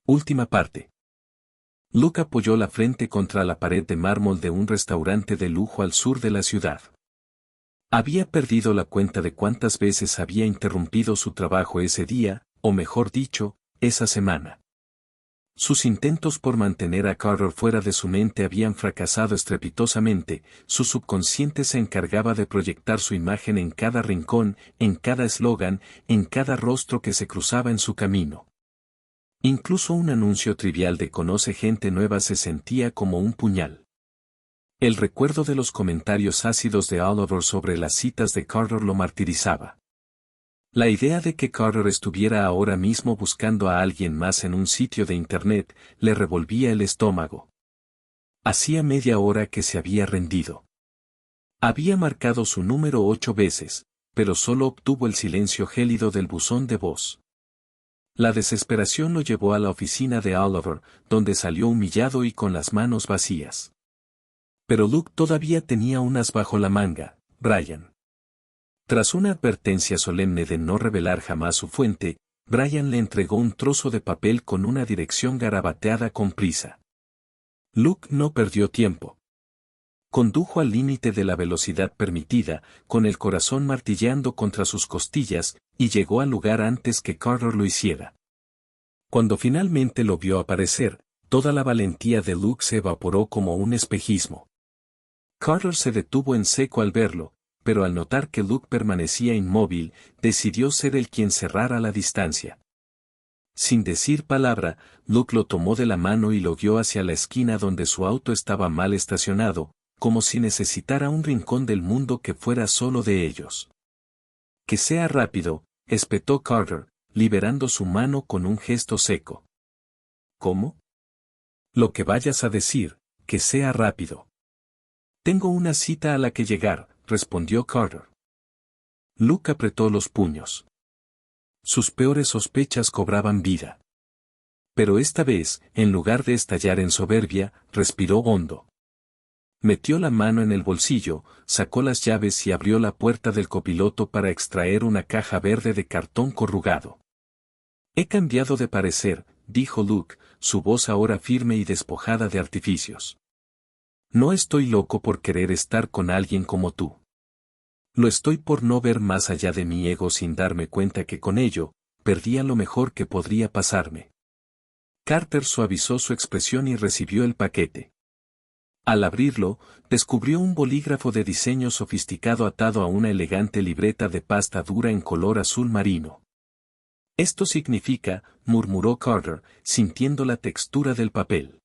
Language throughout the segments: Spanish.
Última parte. Luke apoyó la frente contra la pared de mármol de un restaurante de lujo al sur de la ciudad. Había perdido la cuenta de cuántas veces había interrumpido su trabajo ese día, o mejor dicho, esa semana. Sus intentos por mantener a Carter fuera de su mente habían fracasado estrepitosamente, su subconsciente se encargaba de proyectar su imagen en cada rincón, en cada eslogan, en cada rostro que se cruzaba en su camino. Incluso un anuncio trivial de Conoce gente nueva se sentía como un puñal. El recuerdo de los comentarios ácidos de Oliver sobre las citas de Carter lo martirizaba. La idea de que Carter estuviera ahora mismo buscando a alguien más en un sitio de internet le revolvía el estómago. Hacía media hora que se había rendido. Había marcado su número 8 veces, pero solo obtuvo el silencio gélido del buzón de voz. La desesperación lo llevó a la oficina de Oliver, donde salió humillado y con las manos vacías. Pero Luke todavía tenía unas bajo la manga, Brian. Tras una advertencia solemne de no revelar jamás su fuente, Brian le entregó un trozo de papel con una dirección garabateada con prisa. Luke no perdió tiempo. Condujo al límite de la velocidad permitida, con el corazón martilleando contra sus costillas, y llegó al lugar antes que Carter lo hiciera. Cuando finalmente lo vio aparecer, toda la valentía de Luke se evaporó como un espejismo. Carter se detuvo en seco al verlo, pero al notar que Luke permanecía inmóvil, decidió ser él quien cerrara la distancia. Sin decir palabra, Luke lo tomó de la mano y lo guió hacia la esquina donde su auto estaba mal estacionado, como si necesitara un rincón del mundo que fuera solo de ellos. Que sea rápido, espetó Carter, liberando su mano con un gesto seco. ¿Cómo? Lo que vayas a decir, que sea rápido. Tengo una cita a la que llegar, respondió Carter. Luke apretó los puños. Sus peores sospechas cobraban vida. Pero esta vez, en lugar de estallar en soberbia, respiró hondo. Metió la mano en el bolsillo, sacó las llaves y abrió la puerta del copiloto para extraer una caja verde de cartón corrugado. He cambiado de parecer, dijo Luke, su voz ahora firme y despojada de artificios. No estoy loco por querer estar con alguien como tú. Lo estoy por no ver más allá de mi ego sin darme cuenta que con ello, perdía lo mejor que podría pasarme. Carter suavizó su expresión y recibió el paquete. Al abrirlo, descubrió un bolígrafo de diseño sofisticado atado a una elegante libreta de pasta dura en color azul marino. Esto significa, murmuró Carter, sintiendo la textura del papel.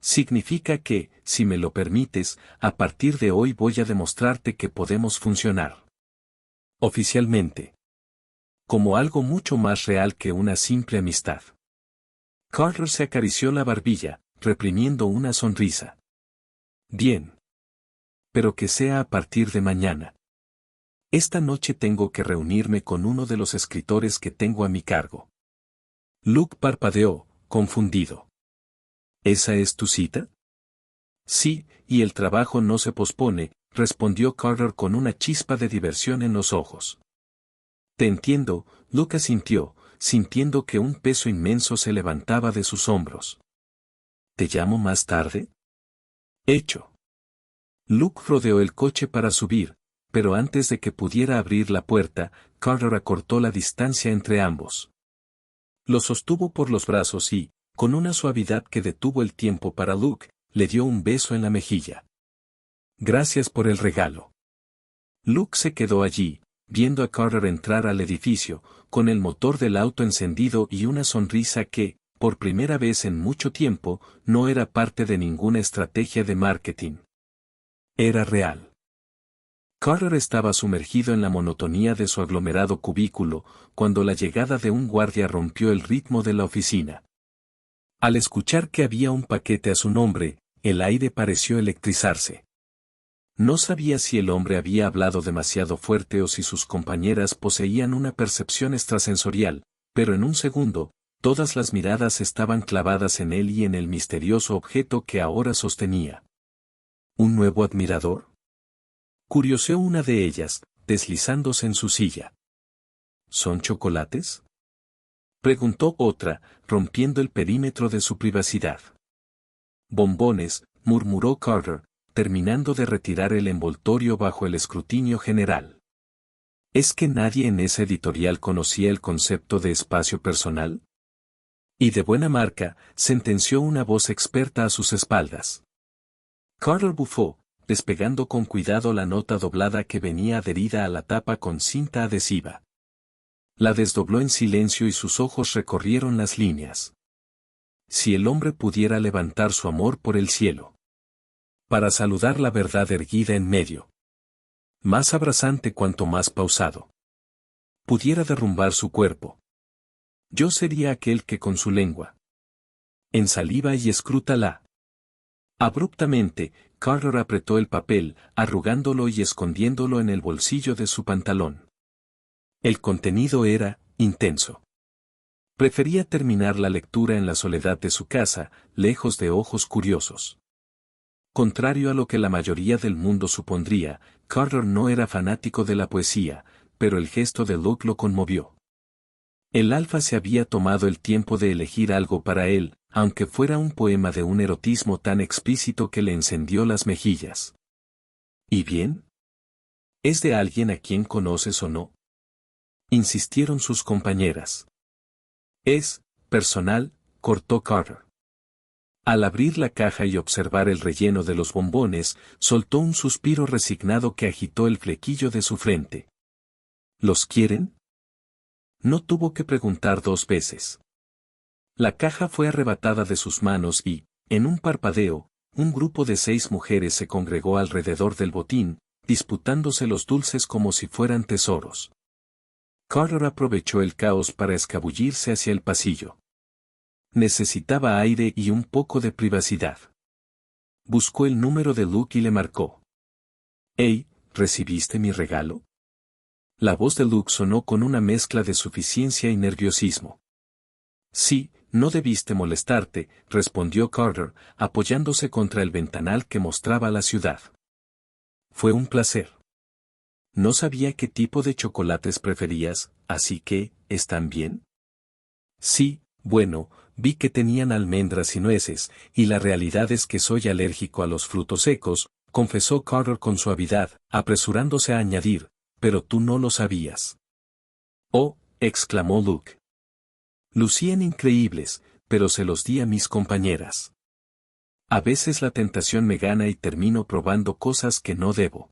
Significa que, si me lo permites, a partir de hoy voy a demostrarte que podemos funcionar. Oficialmente. Como algo mucho más real que una simple amistad. Carter se acarició la barbilla, reprimiendo una sonrisa. Bien. Pero que sea a partir de mañana. Esta noche tengo que reunirme con uno de los escritores que tengo a mi cargo. Luke parpadeó, confundido. ¿Esa es tu cita? Sí, y el trabajo no se pospone, respondió Carter con una chispa de diversión en los ojos. Te entiendo, Luke asintió, sintiendo que un peso inmenso se levantaba de sus hombros. ¿Te llamo más tarde? Hecho. Luke rodeó el coche para subir, pero antes de que pudiera abrir la puerta, Carter acortó la distancia entre ambos. Lo sostuvo por los brazos y, con una suavidad que detuvo el tiempo para Luke, le dio un beso en la mejilla. Gracias por el regalo. Luke se quedó allí, viendo a Carter entrar al edificio, con el motor del auto encendido y una sonrisa que, por primera vez en mucho tiempo, no era parte de ninguna estrategia de marketing. Era real. Carter estaba sumergido en la monotonía de su aglomerado cubículo, cuando la llegada de un guardia rompió el ritmo de la oficina. Al escuchar que había un paquete a su nombre, el aire pareció electrizarse. No sabía si el hombre había hablado demasiado fuerte o si sus compañeras poseían una percepción extrasensorial, pero en un segundo, todas las miradas estaban clavadas en él y en el misterioso objeto que ahora sostenía. ¿Un nuevo admirador? Curioseó una de ellas, deslizándose en su silla. ¿Son chocolates? Preguntó otra, rompiendo el perímetro de su privacidad. Bombones, murmuró Carter, terminando de retirar el envoltorio bajo el escrutinio general. ¿Es que nadie en esa editorial conocía el concepto de espacio personal? Y de buena marca, sentenció una voz experta a sus espaldas. Carter bufó, despegando con cuidado la nota doblada que venía adherida a la tapa con cinta adhesiva. La desdobló en silencio y sus ojos recorrieron las líneas. Si el hombre pudiera levantar su amor por el cielo. Para saludar la verdad erguida en medio. Más abrasante cuanto más pausado. Pudiera derrumbar su cuerpo. Yo sería aquel que con su lengua. Ensaliva y escrútala. Abruptamente, Carter apretó el papel, arrugándolo y escondiéndolo en el bolsillo de su pantalón. El contenido era intenso. Prefería terminar la lectura en la soledad de su casa, lejos de ojos curiosos. Contrario a lo que la mayoría del mundo supondría, Carter no era fanático de la poesía, pero el gesto de Luke lo conmovió. El alfa se había tomado el tiempo de elegir algo para él, aunque fuera un poema de un erotismo tan explícito que le encendió las mejillas. ¿Y bien? ¿Es de alguien a quien conoces o no? Insistieron sus compañeras. Es personal, cortó Carter. Al abrir la caja y observar el relleno de los bombones, soltó un suspiro resignado que agitó el flequillo de su frente. ¿Los quieren? No tuvo que preguntar dos veces. La caja fue arrebatada de sus manos y, en un parpadeo, un grupo de 6 mujeres se congregó alrededor del botín, disputándose los dulces como si fueran tesoros. Carter aprovechó el caos para escabullirse hacia el pasillo. Necesitaba aire y un poco de privacidad. Buscó el número de Luke y le marcó. «Hey, ¿recibiste mi regalo?» La voz de Luke sonó con una mezcla de suficiencia y nerviosismo. «Sí, no debiste molestarte», respondió Carter, apoyándose contra el ventanal que mostraba la ciudad. «Fue un placer. No sabía qué tipo de chocolates preferías, así que, ¿están bien?» «Sí, bueno, vi que tenían almendras y nueces, y la realidad es que soy alérgico a los frutos secos», confesó Carter con suavidad, apresurándose a añadir, «pero tú no lo sabías». «Oh», exclamó Luke. «Lucían increíbles, pero se los di a mis compañeras. A veces la tentación me gana y termino probando cosas que no debo».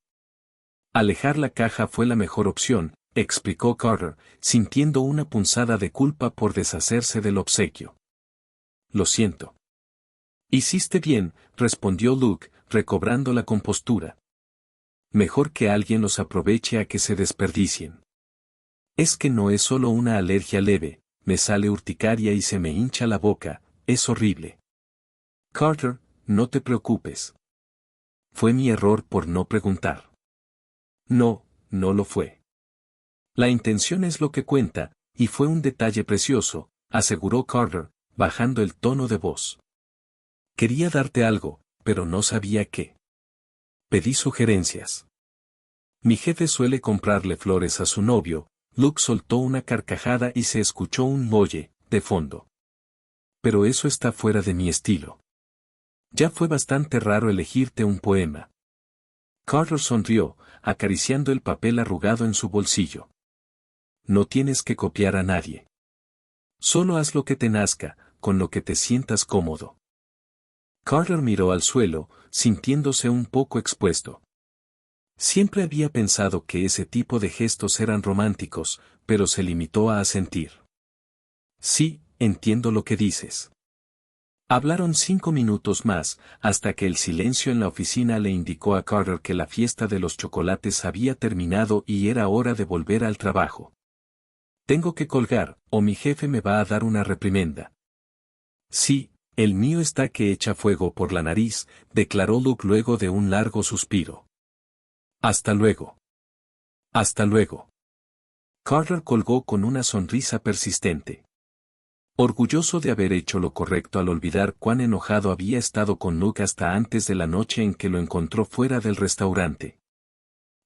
Alejar la caja fue la mejor opción, explicó Carter, sintiendo una punzada de culpa por deshacerse del obsequio. «Lo siento». «Hiciste bien», respondió Luke, recobrando la compostura. «Mejor que alguien los aproveche a que se desperdicien. Es que no es solo una alergia leve, me sale urticaria y se me hincha la boca, es horrible». «Carter, no te preocupes. Fue mi error por no preguntar». «No, no lo fue. La intención es lo que cuenta, y fue un detalle precioso», aseguró Carter, bajando el tono de voz. «Quería darte algo, pero no sabía qué. Pedí sugerencias. Mi jefe suele comprarle flores a su novio». Luke soltó una carcajada y se escuchó un «oye» de fondo. «Pero eso está fuera de mi estilo. Ya fue bastante raro elegirte un poema». Carter sonrió, acariciando el papel arrugado en su bolsillo. «No tienes que copiar a nadie. Solo haz lo que te nazca, con lo que te sientas cómodo». Carter miró al suelo, sintiéndose un poco expuesto. Siempre había pensado que ese tipo de gestos eran románticos, pero se limitó a asentir. «Sí, entiendo lo que dices». Hablaron 5 minutos más, hasta que el silencio en la oficina le indicó a Carter que la fiesta de los chocolates había terminado y era hora de volver al trabajo. «Tengo que colgar, o mi jefe me va a dar una reprimenda». «Sí, el mío está que echa fuego por la nariz», declaró Luke luego de un largo suspiro. «Hasta luego». «Hasta luego». Carter colgó con una sonrisa persistente. Orgulloso de haber hecho lo correcto al olvidar cuán enojado había estado con Luke hasta antes de la noche en que lo encontró fuera del restaurante.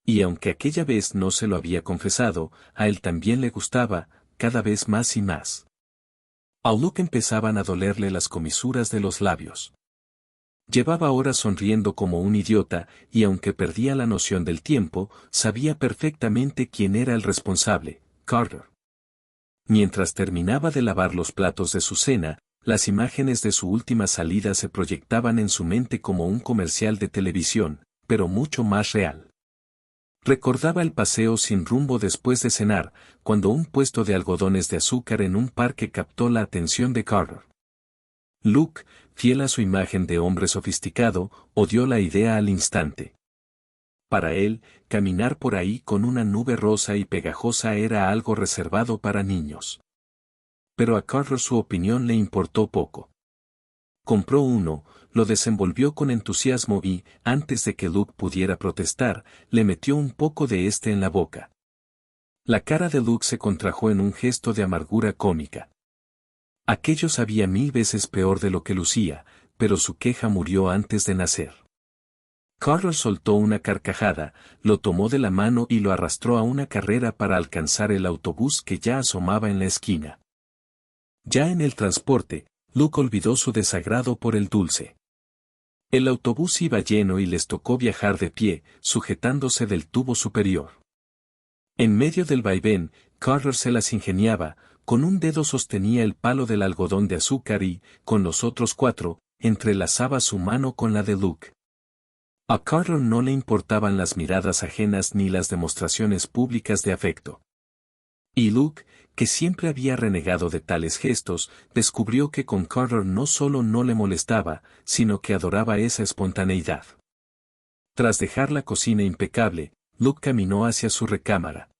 Y aunque aquella vez no se lo había confesado, a él también le gustaba, cada vez más y más. A Luke empezaban a dolerle las comisuras de los labios. Llevaba horas sonriendo como un idiota, y aunque perdía la noción del tiempo, sabía perfectamente quién era el responsable, Carter. Mientras terminaba de lavar los platos de su cena, las imágenes de su última salida se proyectaban en su mente como un comercial de televisión, pero mucho más real. Recordaba el paseo sin rumbo después de cenar, cuando un puesto de algodones de azúcar en un parque captó la atención de Carter. Luke, fiel a su imagen de hombre sofisticado, odió la idea al instante. Para él, caminar por ahí con una nube rosa y pegajosa era algo reservado para niños. Pero a Carter su opinión le importó poco. Compró uno, lo desenvolvió con entusiasmo y, antes de que Luke pudiera protestar, le metió un poco de este en la boca. La cara de Luke se contrajo en un gesto de amargura cómica. Aquello sabía 1000 veces peor de lo que lucía, pero su queja murió antes de nacer. Carter soltó una carcajada, lo tomó de la mano y lo arrastró a una carrera para alcanzar el autobús que ya asomaba en la esquina. Ya en el transporte, Luke olvidó su desagrado por el dulce. El autobús iba lleno y les tocó viajar de pie, sujetándose del tubo superior. En medio del vaivén, Carter se las ingeniaba, con un dedo sostenía el palo del algodón de azúcar y, con los otros 4, entrelazaba su mano con la de Luke. A Carter no le importaban las miradas ajenas ni las demostraciones públicas de afecto. Y Luke, que siempre había renegado de tales gestos, descubrió que con Carter no solo no le molestaba, sino que adoraba esa espontaneidad. Tras dejar la cocina impecable, Luke caminó hacia su recámara.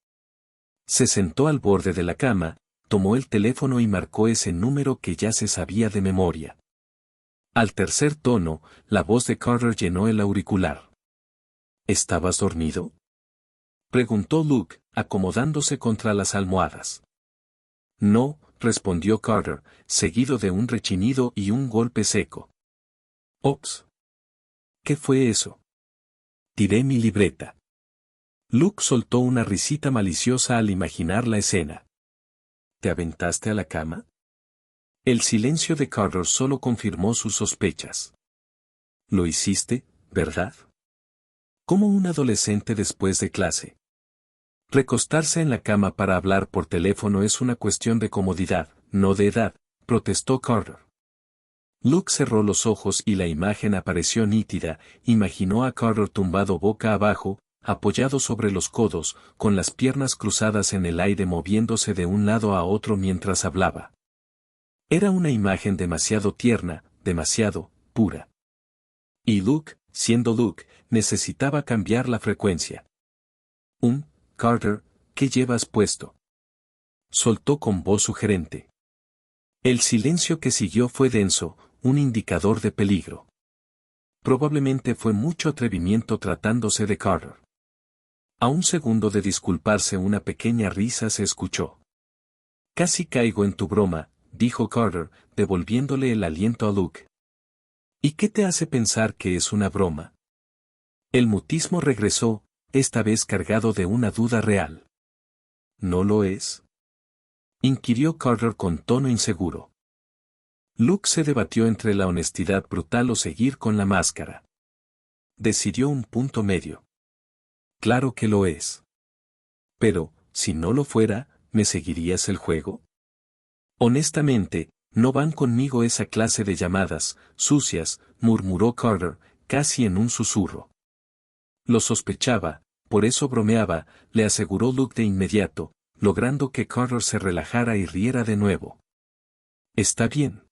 Se sentó al borde de la cama, tomó el teléfono y marcó ese número que ya se sabía de memoria. Al tercer tono, la voz de Carter llenó el auricular. ¿Estabas dormido?, preguntó Luke, acomodándose contra las almohadas. No, respondió Carter, seguido de un rechinido y un golpe seco. Ops. ¿Qué fue eso? Tiré mi libreta. Luke soltó una risita maliciosa al imaginar la escena. ¿Te aventaste a la cama? El silencio de Carter solo confirmó sus sospechas. Lo hiciste, ¿verdad? Como un adolescente después de clase. Recostarse en la cama para hablar por teléfono es una cuestión de comodidad, no de edad, protestó Carter. Luke cerró los ojos y la imagen apareció nítida, imaginó a Carter tumbado boca abajo, apoyado sobre los codos, con las piernas cruzadas en el aire moviéndose de un lado a otro mientras hablaba. Era una imagen demasiado tierna, demasiado pura. Y Luke, siendo Luke, necesitaba cambiar la frecuencia. Carter, ¿qué llevas puesto?, soltó con voz sugerente. El silencio que siguió fue denso, un indicador de peligro. Probablemente fue mucho atrevimiento tratándose de Carter. A un segundo de disculparse una pequeña risa se escuchó. Casi caigo en tu broma, dijo Carter, devolviéndole el aliento a Luke. ¿Y qué te hace pensar que es una broma? El mutismo regresó, esta vez cargado de una duda real. ¿No lo es?, inquirió Carter con tono inseguro. Luke se debatió entre la honestidad brutal o seguir con la máscara. Decidió un punto medio. Claro que lo es. Pero, si no lo fuera, ¿me seguirías el juego? Honestamente, no van conmigo esa clase de llamadas, sucias, murmuró Carter, casi en un susurro. Lo sospechaba, por eso bromeaba, le aseguró Luke de inmediato, logrando que Carter se relajara y riera de nuevo. Está bien.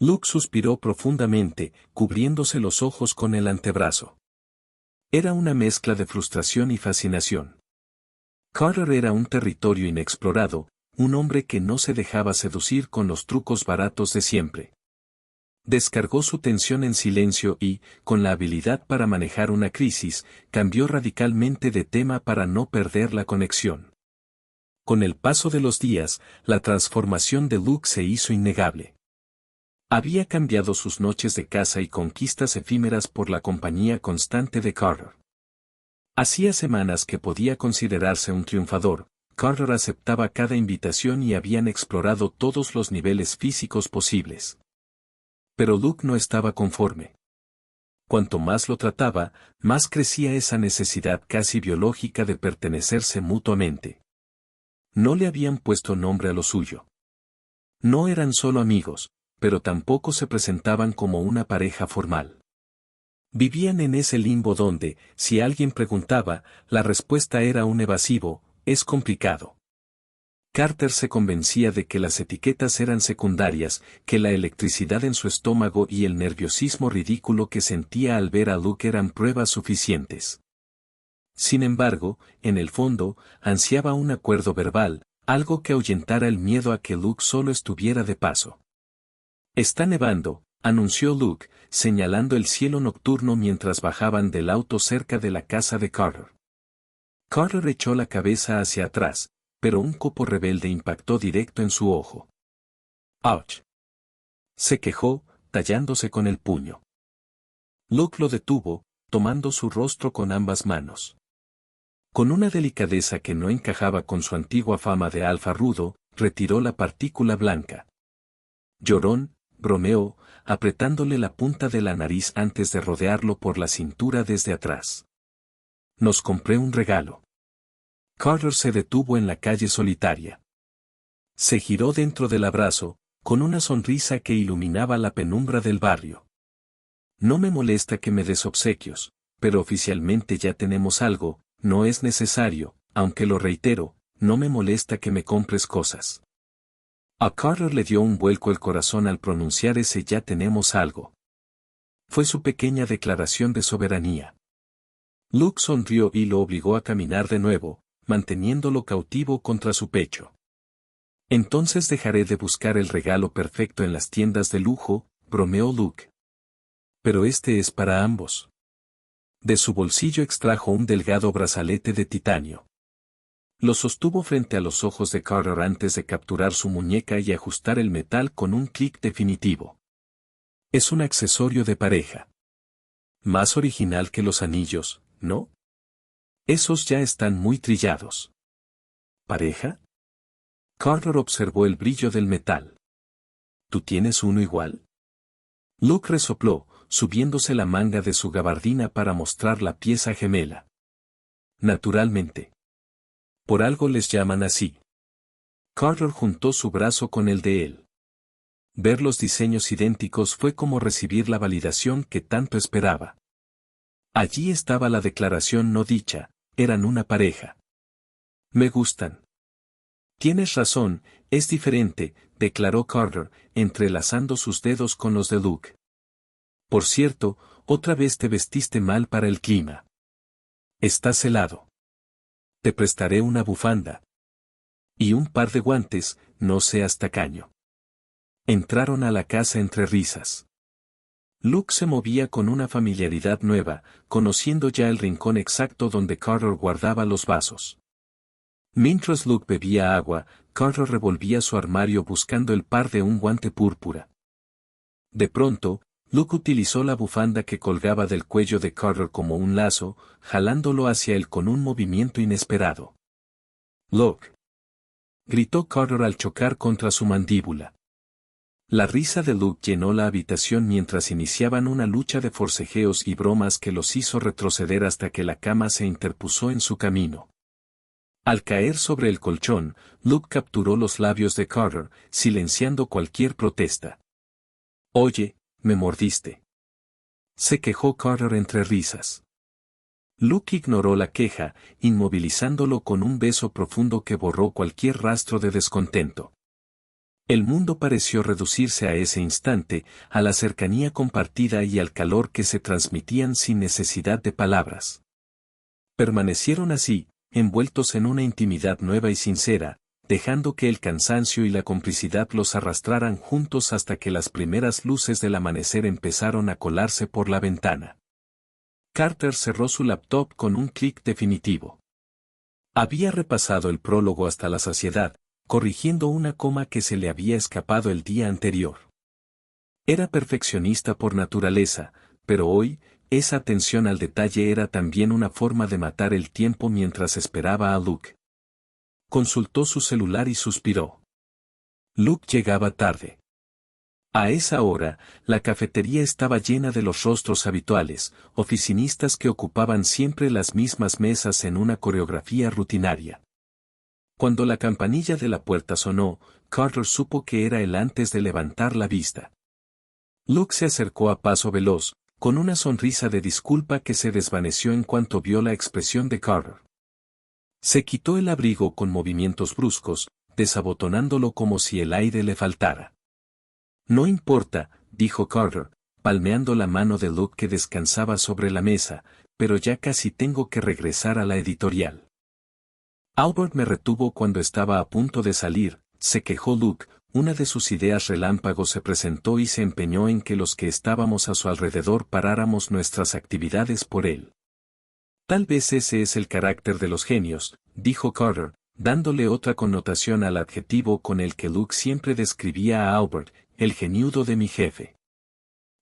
Luke suspiró profundamente, cubriéndose los ojos con el antebrazo. Era una mezcla de frustración y fascinación. Carter era un territorio inexplorado, un hombre que no se dejaba seducir con los trucos baratos de siempre. Descargó su tensión en silencio y, con la habilidad para manejar una crisis, cambió radicalmente de tema para no perder la conexión. Con el paso de los días, la transformación de Luke se hizo innegable. Había cambiado sus noches de caza y conquistas efímeras por la compañía constante de Carter. Hacía semanas que podía considerarse un triunfador, Carter aceptaba cada invitación y habían explorado todos los niveles físicos posibles. Pero Luke no estaba conforme. Cuanto más lo trataba, más crecía esa necesidad casi biológica de pertenecerse mutuamente. No le habían puesto nombre a lo suyo. No eran solo amigos, pero tampoco se presentaban como una pareja formal. Vivían en ese limbo donde, si alguien preguntaba, la respuesta era un evasivo, es complicado. Carter se convencía de que las etiquetas eran secundarias, que la electricidad en su estómago y el nerviosismo ridículo que sentía al ver a Luke eran pruebas suficientes. Sin embargo, en el fondo, ansiaba un acuerdo verbal, algo que ahuyentara el miedo a que Luke solo estuviera de paso. «Está nevando», anunció Luke, señalando el cielo nocturno mientras bajaban del auto cerca de la casa de Carter. Carter echó la cabeza hacia atrás, pero un copo rebelde impactó directo en su ojo. «¡Auch!», se quejó, tallándose con el puño. Luke lo detuvo, tomando su rostro con ambas manos. Con una delicadeza que no encajaba con su antigua fama de alfa rudo, retiró la partícula blanca. «Llorón», bromeó, apretándole la punta de la nariz antes de rodearlo por la cintura desde atrás. «Nos compré un regalo». Carter se detuvo en la calle solitaria. Se giró dentro del abrazo, con una sonrisa que iluminaba la penumbra del barrio. «No me molesta que me des obsequios, pero oficialmente ya tenemos algo, no es necesario, aunque lo reitero, no me molesta que me compres cosas». A Carter le dio un vuelco el corazón al pronunciar ese «ya tenemos algo». Fue su pequeña declaración de soberanía. Luke sonrió y lo obligó a caminar de nuevo, manteniéndolo cautivo contra su pecho. «Entonces dejaré de buscar el regalo perfecto en las tiendas de lujo», bromeó Luke. «Pero este es para ambos». De su bolsillo extrajo un delgado brazalete de titanio. Lo sostuvo frente a los ojos de Carter antes de capturar su muñeca y ajustar el metal con un clic definitivo. «Es un accesorio de pareja. Más original que los anillos, ¿no? Esos ya están muy trillados». «¿Pareja?». Carter observó el brillo del metal. «¿Tú tienes uno igual?». Luke resopló, subiéndose la manga de su gabardina para mostrar la pieza gemela. «Naturalmente. Por algo les llaman así». Carter juntó su brazo con el de él. Ver los diseños idénticos fue como recibir la validación que tanto esperaba. Allí estaba la declaración no dicha, eran una pareja. «Me gustan». «Tienes razón, es diferente», declaró Carter, entrelazando sus dedos con los de Luke. «Por cierto, otra vez te vestiste mal para el clima. Estás helado. Te prestaré una bufanda. Y un par de guantes, no seas tacaño». Entraron a la casa entre risas. Luke se movía con una familiaridad nueva, conociendo ya el rincón exacto donde Carter guardaba los vasos. Mientras Luke bebía agua, Carter revolvía su armario buscando el par de un guante púrpura. De pronto, Luke utilizó la bufanda que colgaba del cuello de Carter como un lazo, jalándolo hacia él con un movimiento inesperado. «Luke», gritó Carter al chocar contra su mandíbula. La risa de Luke llenó la habitación mientras iniciaban una lucha de forcejeos y bromas que los hizo retroceder hasta que la cama se interpuso en su camino. Al caer sobre el colchón, Luke capturó los labios de Carter, silenciando cualquier protesta. «Oye, me mordiste», se quejó Carter entre risas. Luke ignoró la queja, inmovilizándolo con un beso profundo que borró cualquier rastro de descontento. El mundo pareció reducirse a ese instante, a la cercanía compartida y al calor que se transmitían sin necesidad de palabras. Permanecieron así, envueltos en una intimidad nueva y sincera, dejando que el cansancio y la complicidad los arrastraran juntos hasta que las primeras luces del amanecer empezaron a colarse por la ventana. Carter cerró su laptop con un clic definitivo. Había repasado el prólogo hasta la saciedad, corrigiendo una coma que se le había escapado el día anterior. Era perfeccionista por naturaleza, pero hoy, esa atención al detalle era también una forma de matar el tiempo mientras esperaba a Luke. Consultó su celular y suspiró. Luke llegaba tarde. A esa hora, la cafetería estaba llena de los rostros habituales, oficinistas que ocupaban siempre las mismas mesas en una coreografía rutinaria. Cuando la campanilla de la puerta sonó, Carter supo que era él antes de levantar la vista. Luke se acercó a paso veloz, con una sonrisa de disculpa que se desvaneció en cuanto vio la expresión de Carter. Se quitó el abrigo con movimientos bruscos, desabotonándolo como si el aire le faltara. No importa, dijo Carter, palmeando la mano de Luke que descansaba sobre la mesa, pero ya casi tengo que regresar a la editorial. Albert me retuvo cuando estaba a punto de salir, se quejó Luke, una de sus ideas relámpagos se presentó y se empeñó en que los que estábamos a su alrededor paráramos nuestras actividades por él. Tal vez ese es el carácter de los genios, dijo Carter, dándole otra connotación al adjetivo con el que Luke siempre describía a Albert, el geniudo de mi jefe.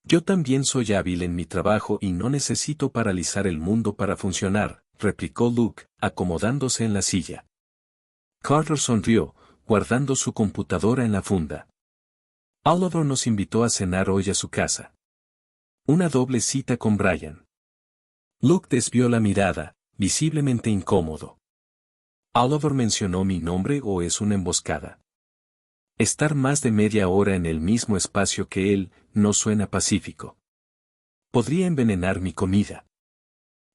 Yo también soy hábil en mi trabajo y no necesito paralizar el mundo para funcionar, replicó Luke, acomodándose en la silla. Carter sonrió, guardando su computadora en la funda. Oliver nos invitó a cenar hoy a su casa. Una doble cita con Brian. Luke desvió la mirada, visiblemente incómodo. ¿Oliver mencionó mi nombre o es una emboscada? Estar más de media hora en el mismo espacio que él, no suena pacífico. Podría envenenar mi comida.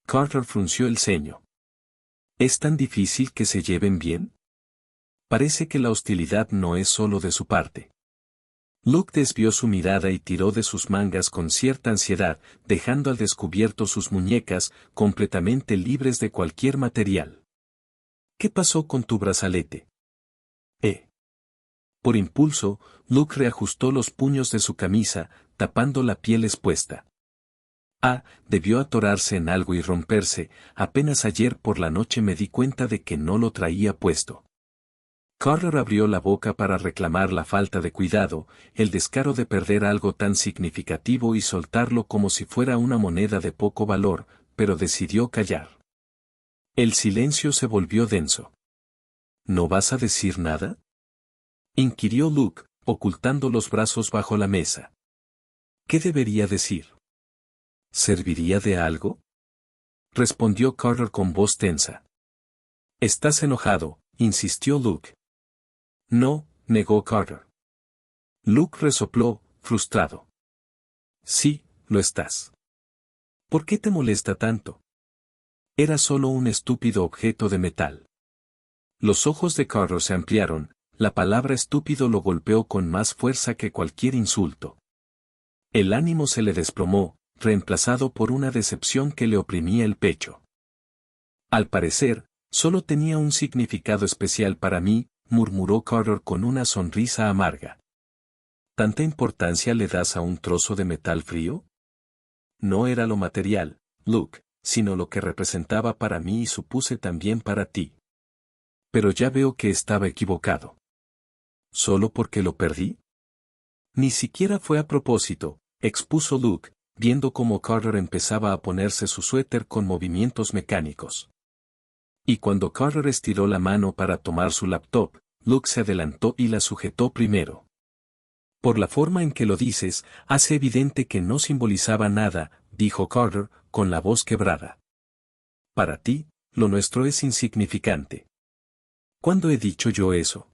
Carter frunció el ceño. ¿Es tan difícil que se lleven bien? Parece que la hostilidad no es solo de su parte. Luke desvió su mirada y tiró de sus mangas con cierta ansiedad, dejando al descubierto sus muñecas, completamente libres de cualquier material. ¿Qué pasó con tu brazalete? Por impulso, Luke reajustó los puños de su camisa, tapando la piel expuesta. Debió atorarse en algo y romperse, apenas ayer por la noche me di cuenta de que no lo traía puesto. Carter abrió la boca para reclamar la falta de cuidado, el descaro de perder algo tan significativo y soltarlo como si fuera una moneda de poco valor, pero decidió callar. El silencio se volvió denso. ¿No vas a decir nada?, inquirió Luke, ocultando los brazos bajo la mesa. ¿Qué debería decir? ¿Serviría de algo?, respondió Carter con voz tensa. ¿Estás enojado?, insistió Luke. No, negó Carter. Luke resopló, frustrado. Sí, lo estás. ¿Por qué te molesta tanto? Era solo un estúpido objeto de metal. Los ojos de Carter se ampliaron, la palabra estúpido lo golpeó con más fuerza que cualquier insulto. El ánimo se le desplomó, reemplazado por una decepción que le oprimía el pecho. Al parecer, solo tenía un significado especial para mí, murmuró Carter con una sonrisa amarga. ¿Tanta importancia le das a un trozo de metal frío? No era lo material, Luke, sino lo que representaba para mí y supuse también para ti. Pero ya veo que estaba equivocado. ¿Solo porque lo perdí? Ni siquiera fue a propósito, expuso Luke, viendo cómo Carter empezaba a ponerse su suéter con movimientos mecánicos. Y cuando Carter estiró la mano para tomar su laptop, Luke se adelantó y la sujetó primero. Por la forma en que lo dices, hace evidente que no simbolizaba nada, dijo Carter, con la voz quebrada. Para ti, lo nuestro es insignificante. ¿Cuándo he dicho yo eso?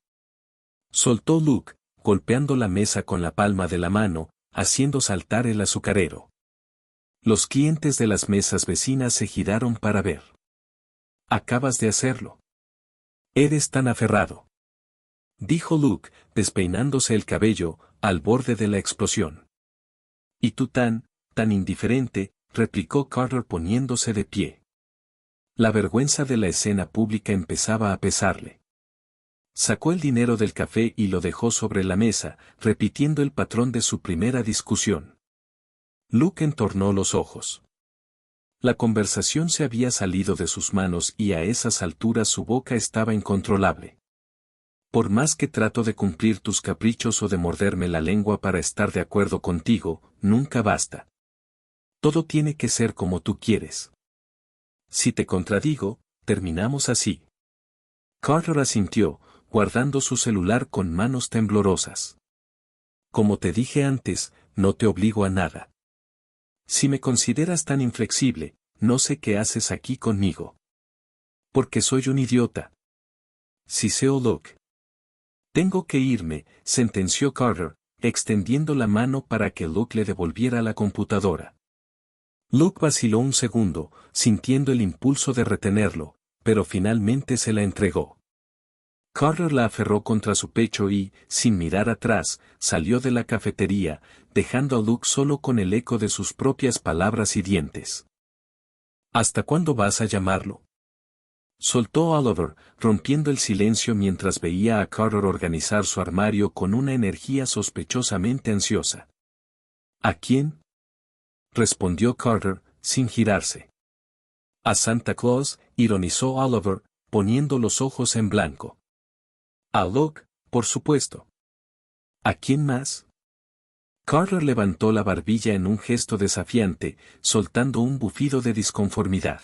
Soltó Luke, golpeando la mesa con la palma de la mano, haciendo saltar el azucarero. Los clientes de las mesas vecinas se giraron para ver. Acabas de hacerlo. Eres tan aferrado, dijo Luke, despeinándose el cabello, al borde de la explosión. Y tú tan indiferente, replicó Carter poniéndose de pie. La vergüenza de la escena pública empezaba a pesarle. Sacó el dinero del café y lo dejó sobre la mesa, repitiendo el patrón de su primera discusión. Luke entornó los ojos. La conversación se había salido de sus manos y a esas alturas su boca estaba incontrolable. Por más que trato de cumplir tus caprichos o de morderme la lengua para estar de acuerdo contigo, nunca basta. Todo tiene que ser como tú quieres. Si te contradigo, terminamos así. Carter asintió, guardando su celular con manos temblorosas. Como te dije antes, no te obligo a nada. Si me consideras tan inflexible, no sé qué haces aquí conmigo. Porque soy un idiota. Siseo Luke. Tengo que irme, sentenció Carter, extendiendo la mano para que Luke le devolviera la computadora. Luke vaciló un segundo, sintiendo el impulso de retenerlo, pero finalmente se la entregó. Carter la aferró contra su pecho y, sin mirar atrás, salió de la cafetería, dejando a Luke solo con el eco de sus propias palabras y dientes. ¿Hasta cuándo vas a llamarlo? Soltó Oliver, rompiendo el silencio mientras veía a Carter organizar su armario con una energía sospechosamente ansiosa. ¿A quién? Respondió Carter, sin girarse. A Santa Claus, ironizó Oliver, poniendo los ojos en blanco. A Luke, por supuesto. ¿A quién más? Carter levantó la barbilla en un gesto desafiante, soltando un bufido de disconformidad.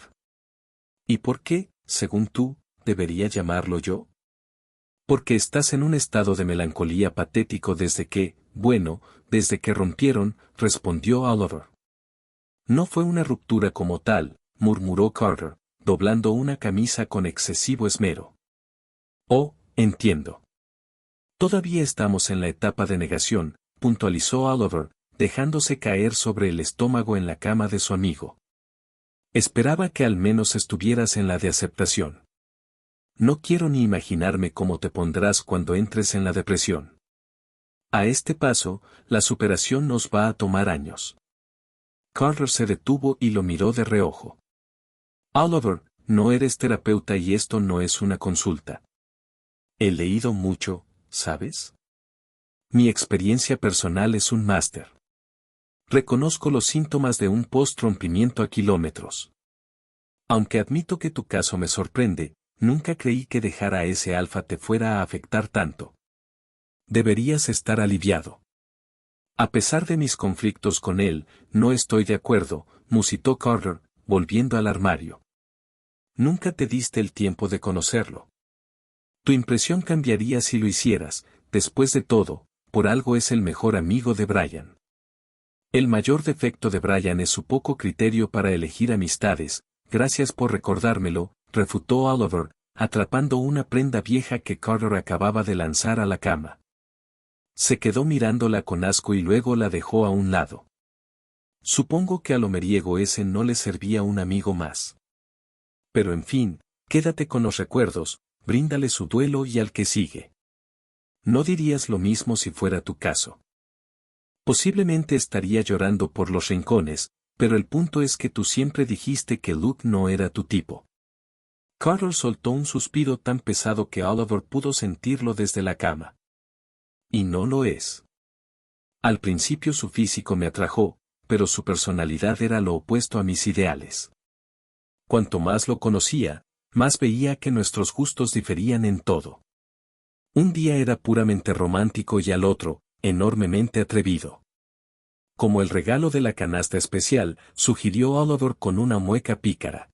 ¿Y por qué, según tú, debería llamarlo yo? Porque estás en un estado de melancolía patético desde que, desde que rompieron, respondió Oliver. No fue una ruptura como tal, murmuró Carter, doblando una camisa con excesivo esmero. Oh, entiendo. Todavía estamos en la etapa de negación, puntualizó Oliver, dejándose caer sobre el estómago en la cama de su amigo. Esperaba que al menos estuvieras en la de aceptación. No quiero ni imaginarme cómo te pondrás cuando entres en la depresión. A este paso, la superación nos va a tomar años. Carter se detuvo y lo miró de reojo. Oliver, no eres terapeuta y esto no es una consulta. He leído mucho, ¿sabes? Mi experiencia personal es un máster. Reconozco los síntomas de un post-rompimiento a kilómetros. Aunque admito que tu caso me sorprende, nunca creí que dejar a ese alfa te fuera a afectar tanto. Deberías estar aliviado. A pesar de mis conflictos con él, no estoy de acuerdo, musitó Carter, volviendo al armario. Nunca te diste el tiempo de conocerlo. Tu impresión cambiaría si lo hicieras, después de todo, por algo es el mejor amigo de Brian. El mayor defecto de Brian es su poco criterio para elegir amistades, gracias por recordármelo, refutó Oliver, atrapando una prenda vieja que Carter acababa de lanzar a la cama. Se quedó mirándola con asco y luego la dejó a un lado. Supongo que al homeriego ese no le servía un amigo más. Pero en fin, quédate con los recuerdos, bríndale su duelo y al que sigue. No dirías lo mismo si fuera tu caso. Posiblemente estaría llorando por los rincones, pero el punto es que tú siempre dijiste que Luke no era tu tipo. Carter soltó un suspiro tan pesado que Oliver pudo sentirlo desde la cama. Y no lo es. Al principio su físico me atrajo, pero su personalidad era lo opuesto a mis ideales. Cuanto más lo conocía, más veía que nuestros gustos diferían en todo. Un día era puramente romántico y al otro, enormemente atrevido. Como el regalo de la canasta especial, sugirió Oliver con una mueca pícara.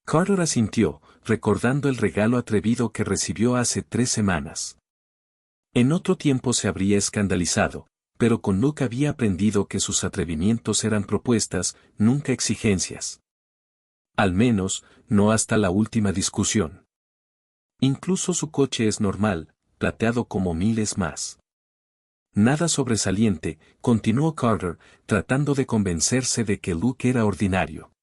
Carter asintió, recordando el regalo atrevido que recibió hace 3 semanas. En otro tiempo se habría escandalizado, pero con Luke había aprendido que sus atrevimientos eran propuestas, nunca exigencias. Al menos, no hasta la última discusión. Incluso su coche es normal, plateado como miles más. Nada sobresaliente, continuó Carter, tratando de convencerse de que Luke era ordinario.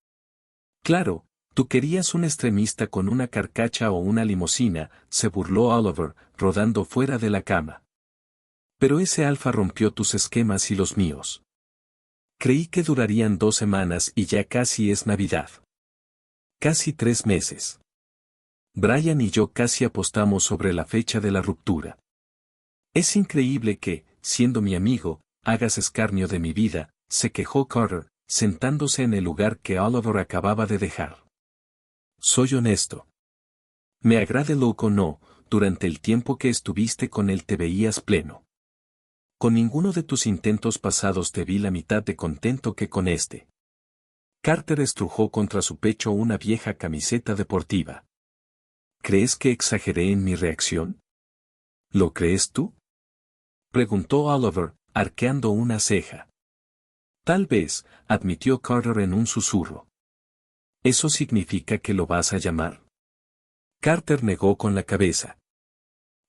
Claro, tú querías un extremista con una carcacha o una limusina, se burló Oliver, rodando fuera de la cama. Pero ese alfa rompió tus esquemas y los míos. Creí que durarían 2 semanas y ya casi es Navidad. Casi 3 meses. Brian y yo casi apostamos sobre la fecha de la ruptura. Es increíble que, siendo mi amigo, hagas escarnio de mi vida, se quejó Carter, sentándose en el lugar que Oliver acababa de dejar. Soy honesto. Me agrade Luke o no, durante el tiempo que estuviste con él te veías pleno. Con ninguno de tus intentos pasados te vi la mitad de contento que con este. Carter estrujó contra su pecho una vieja camiseta deportiva. ¿Crees que exageré en mi reacción? ¿Lo crees tú? Preguntó Oliver, arqueando una ceja. Tal vez, admitió Carter en un susurro. ¿Eso significa que lo vas a llamar? Carter negó con la cabeza.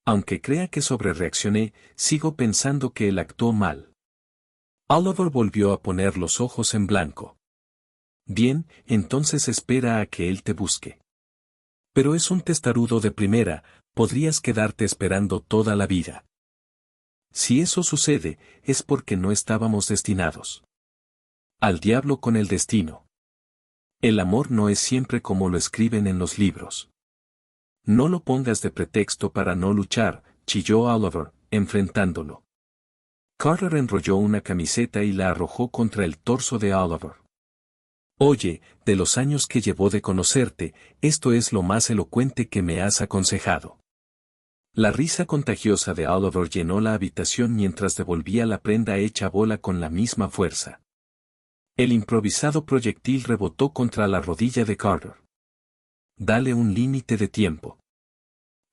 Aunque crea que sobrereaccioné, sigo pensando que él actuó mal. Oliver volvió a poner los ojos en blanco. Bien, entonces espera a que él te busque. Pero es un testarudo de primera, podrías quedarte esperando toda la vida. Si eso sucede, es porque no estábamos destinados. Al diablo con el destino. El amor no es siempre como lo escriben en los libros. No lo pongas de pretexto para no luchar, chilló Oliver, enfrentándolo. Carter enrolló una camiseta y la arrojó contra el torso de Oliver. Oye, de los años que llevo de conocerte, esto es lo más elocuente que me has aconsejado. La risa contagiosa de Oliver llenó la habitación mientras devolvía la prenda hecha bola con la misma fuerza. El improvisado proyectil rebotó contra la rodilla de Carter. Dale un límite de tiempo.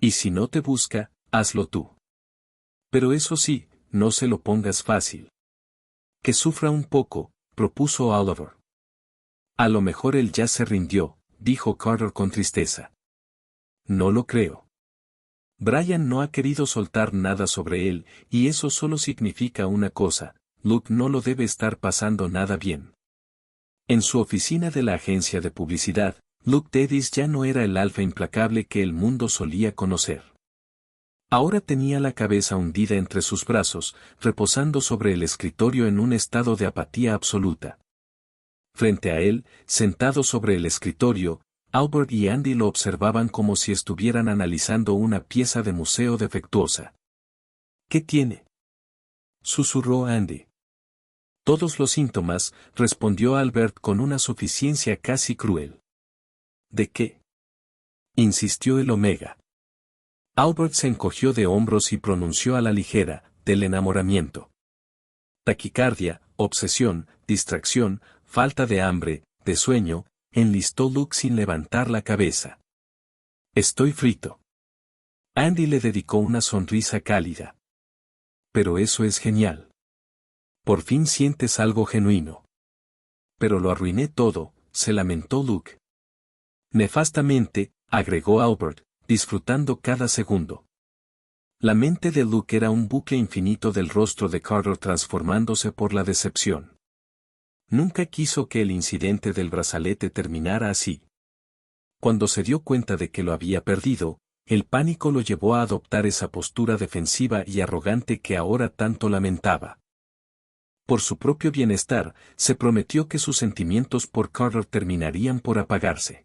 Y si no te busca, hazlo tú. Pero eso sí, no se lo pongas fácil. Que sufra un poco, propuso Oliver. A lo mejor él ya se rindió, dijo Carter con tristeza. No lo creo. Brian no ha querido soltar nada sobre él, y eso solo significa una cosa, Luke no lo debe estar pasando nada bien. En su oficina de la agencia de publicidad, Luke Davis ya no era el alfa implacable que el mundo solía conocer. Ahora tenía la cabeza hundida entre sus brazos, reposando sobre el escritorio en un estado de apatía absoluta. Frente a él, sentado sobre el escritorio, Albert y Andy lo observaban como si estuvieran analizando una pieza de museo defectuosa. ¿Qué tiene?, susurró Andy. Todos los síntomas, respondió Albert con una suficiencia casi cruel. ¿De qué?, insistió el Omega. Albert se encogió de hombros y pronunció a la ligera, del enamoramiento. Taquicardia, obsesión, distracción, falta de hambre, de sueño, enlistó Luke sin levantar la cabeza. Estoy frito. Andy le dedicó una sonrisa cálida. Pero eso es genial. Por fin sientes algo genuino. Pero lo arruiné todo, se lamentó Luke. Nefastamente, agregó Albert, disfrutando cada segundo. La mente de Luke era un bucle infinito del rostro de Carter transformándose por la decepción. Nunca quiso que el incidente del brazalete terminara así. Cuando se dio cuenta de que lo había perdido, el pánico lo llevó a adoptar esa postura defensiva y arrogante que ahora tanto lamentaba. Por su propio bienestar, se prometió que sus sentimientos por Carter terminarían por apagarse.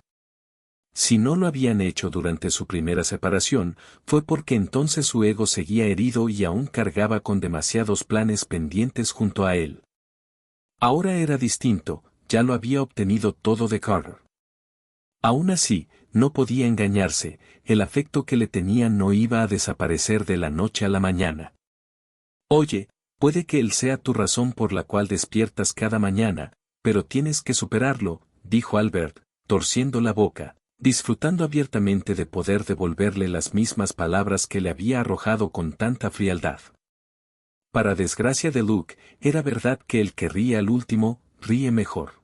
Si no lo habían hecho durante su primera separación, fue porque entonces su ego seguía herido y aún cargaba con demasiados planes pendientes junto a él. Ahora era distinto, ya lo había obtenido todo de Carter. Aún así, no podía engañarse, el afecto que le tenía no iba a desaparecer de la noche a la mañana. Oye, puede que él sea tu razón por la cual despiertas cada mañana, pero tienes que superarlo, dijo Albert, torciendo la boca, disfrutando abiertamente de poder devolverle las mismas palabras que le había arrojado con tanta frialdad. Para desgracia de Luke, era verdad que el que ríe al último, ríe mejor.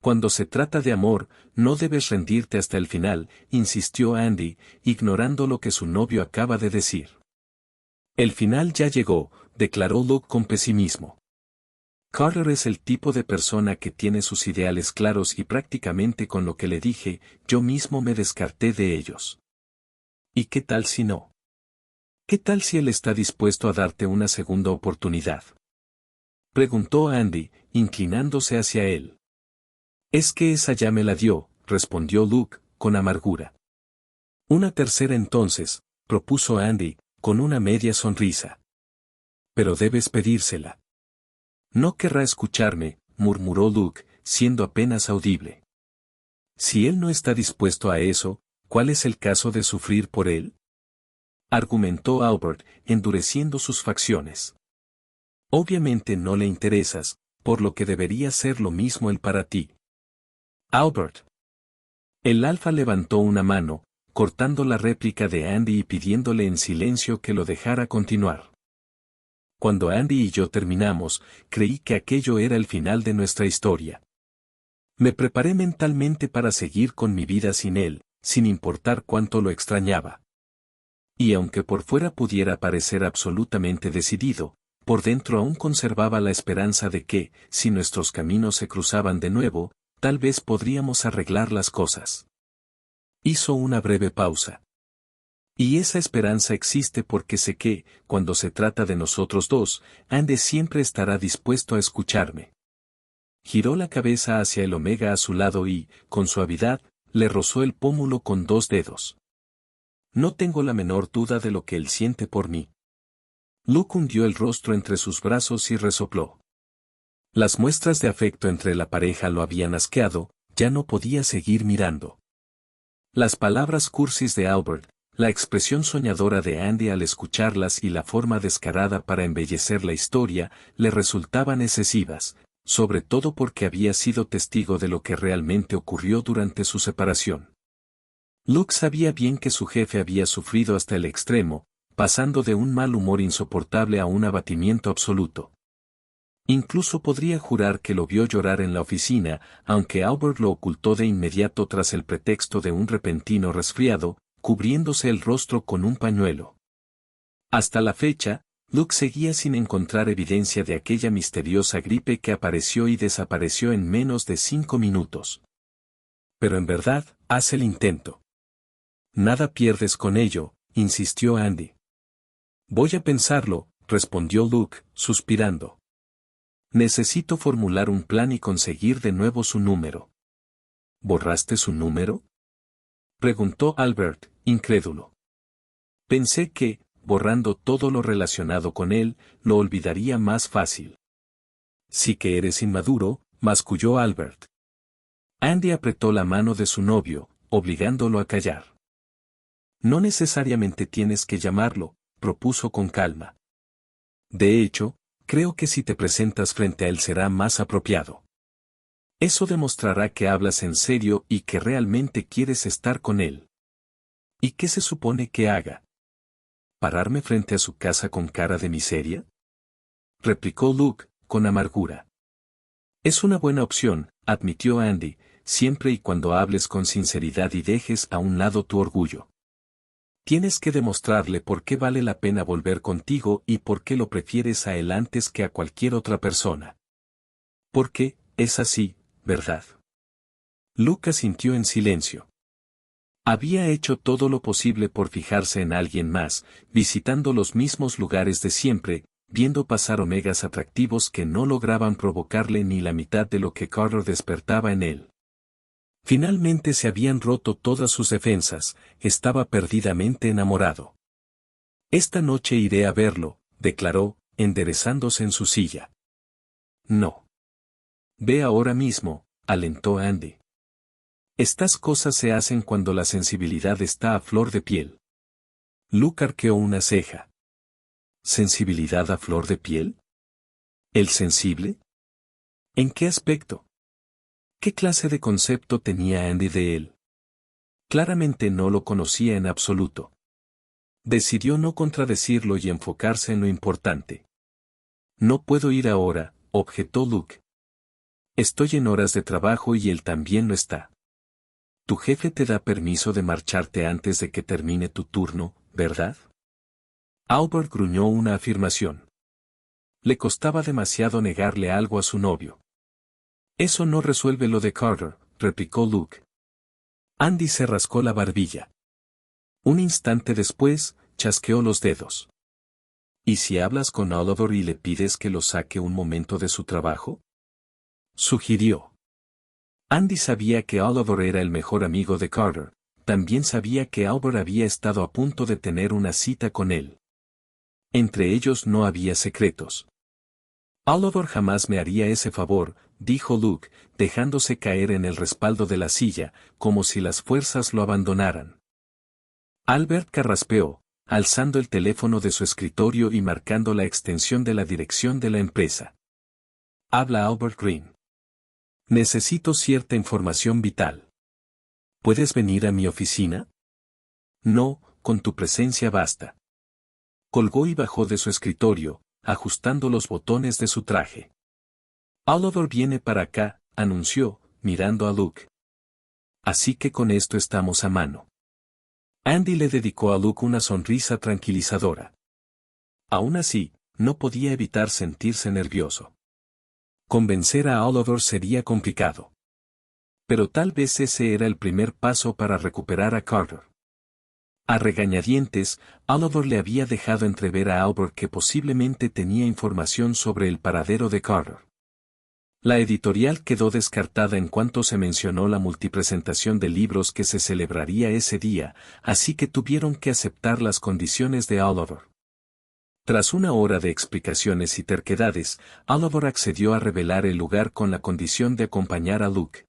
Cuando se trata de amor, no debes rendirte hasta el final, insistió Andy, ignorando lo que su novio acaba de decir. El final ya llegó, declaró Luke con pesimismo. Carter es el tipo de persona que tiene sus ideales claros y prácticamente con lo que le dije, yo mismo me descarté de ellos. ¿Y qué tal si no? ¿Qué tal si él está dispuesto a darte una segunda oportunidad?, preguntó Andy, inclinándose hacia él. Es que esa ya me la dio, respondió Luke, con amargura. Una tercera entonces, propuso Andy, con una media sonrisa. Pero debes pedírsela. No querrá escucharme, murmuró Luke, siendo apenas audible. Si él no está dispuesto a eso, ¿cuál es el caso de sufrir por él?, argumentó Albert, endureciendo sus facciones. Obviamente no le interesas, por lo que debería ser lo mismo él para ti. Albert. El alfa levantó una mano, cortando la réplica de Andy y pidiéndole en silencio que lo dejara continuar. Cuando Andy y yo terminamos, creí que aquello era el final de nuestra historia. Me preparé mentalmente para seguir con mi vida sin él, sin importar cuánto lo extrañaba. Y aunque por fuera pudiera parecer absolutamente decidido, por dentro aún conservaba la esperanza de que, si nuestros caminos se cruzaban de nuevo, tal vez podríamos arreglar las cosas. Hizo una breve pausa. Y esa esperanza existe porque sé que, cuando se trata de nosotros dos, Andy siempre estará dispuesto a escucharme. Giró la cabeza hacia el Omega a su lado y, con suavidad, le rozó el pómulo con 2 dedos. No tengo la menor duda de lo que él siente por mí. Luke hundió el rostro entre sus brazos y resopló. Las muestras de afecto entre la pareja lo habían asqueado, ya no podía seguir mirando. Las palabras cursis de Albert, la expresión soñadora de Andy al escucharlas y la forma descarada para embellecer la historia, le resultaban excesivas, sobre todo porque había sido testigo de lo que realmente ocurrió durante su separación. Luke sabía bien que su jefe había sufrido hasta el extremo, pasando de un mal humor insoportable a un abatimiento absoluto. Incluso podría jurar que lo vio llorar en la oficina, aunque Albert lo ocultó de inmediato tras el pretexto de un repentino resfriado, cubriéndose el rostro con un pañuelo. Hasta la fecha, Luke seguía sin encontrar evidencia de aquella misteriosa gripe que apareció y desapareció en menos de 5 minutos. Pero en verdad, haz el intento. Nada pierdes con ello, insistió Andy. Voy a pensarlo, respondió Luke, suspirando. Necesito formular un plan y conseguir de nuevo su número. ¿Borraste su número?, preguntó Albert, incrédulo. Pensé que, borrando todo lo relacionado con él, lo olvidaría más fácil. Sí que eres inmaduro, masculló Albert. Andy apretó la mano de su novio, obligándolo a callar. No necesariamente tienes que llamarlo, propuso con calma. De hecho, creo que si te presentas frente a él será más apropiado. Eso demostrará que hablas en serio y que realmente quieres estar con él. ¿Y qué se supone que haga? ¿Pararme frente a su casa con cara de miseria?, replicó Luke, con amargura. Es una buena opción, admitió Andy, siempre y cuando hables con sinceridad y dejes a un lado tu orgullo. Tienes que demostrarle por qué vale la pena volver contigo y por qué lo prefieres a él antes que a cualquier otra persona. Porque, es así, ¿verdad? Luke asintió en silencio. Había hecho todo lo posible por fijarse en alguien más, visitando los mismos lugares de siempre, viendo pasar omegas atractivos que no lograban provocarle ni la mitad de lo que Carter despertaba en él. Finalmente se habían roto todas sus defensas, estaba perdidamente enamorado. Esta noche iré a verlo, declaró, enderezándose en su silla. No. Ve ahora mismo, alentó Andy. Estas cosas se hacen cuando la sensibilidad está a flor de piel. Luke arqueó una ceja. ¿Sensibilidad a flor de piel? ¿El sensible? ¿En qué aspecto? ¿Qué clase de concepto tenía Andy de él? Claramente no lo conocía en absoluto. Decidió no contradecirlo y enfocarse en lo importante. No puedo ir ahora, objetó Luke. Estoy en horas de trabajo y él también lo está. Tu jefe te da permiso de marcharte antes de que termine tu turno, ¿verdad? Albert gruñó una afirmación. Le costaba demasiado negarle algo a su novio. Eso no resuelve lo de Carter, replicó Luke. Andy se rascó la barbilla. Un instante después, chasqueó los dedos. ¿Y si hablas con Oliver y le pides que lo saque un momento de su trabajo?, sugirió. Andy sabía que Oliver era el mejor amigo de Carter, también sabía que Albert había estado a punto de tener una cita con él. Entre ellos no había secretos. Oliver jamás me haría ese favor, dijo Luke, dejándose caer en el respaldo de la silla, como si las fuerzas lo abandonaran. Albert carraspeó, alzando el teléfono de su escritorio y marcando la extensión de la dirección de la empresa. Habla Albert Green. Necesito cierta información vital. ¿Puedes venir a mi oficina? No, con tu presencia basta. Colgó y bajó de su escritorio, ajustando los botones de su traje. Oliver viene para acá, anunció, mirando a Luke. Así que con esto estamos a mano. Andy le dedicó a Luke una sonrisa tranquilizadora. Aún así, no podía evitar sentirse nervioso. Convencer a Oliver sería complicado. Pero tal vez ese era el primer paso para recuperar a Carter. A regañadientes, Oliver le había dejado entrever a Albert que posiblemente tenía información sobre el paradero de Carter. La editorial quedó descartada en cuanto se mencionó la multipresentación de libros que se celebraría ese día, así que tuvieron que aceptar las condiciones de Oliver. Tras una hora de explicaciones y terquedades, Oliver accedió a revelar el lugar con la condición de acompañar a Luke.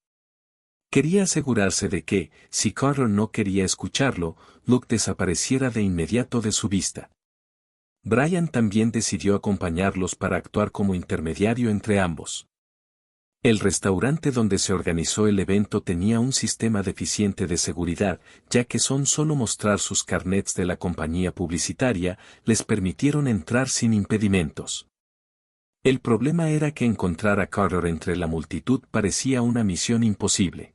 Quería asegurarse de que, si Carter no quería escucharlo, Luke desapareciera de inmediato de su vista. Brian también decidió acompañarlos para actuar como intermediario entre ambos. El restaurante donde se organizó el evento tenía un sistema deficiente de seguridad, ya que solo mostrar sus carnets de la compañía publicitaria les permitieron entrar sin impedimentos. El problema era que encontrar a Carter entre la multitud parecía una misión imposible.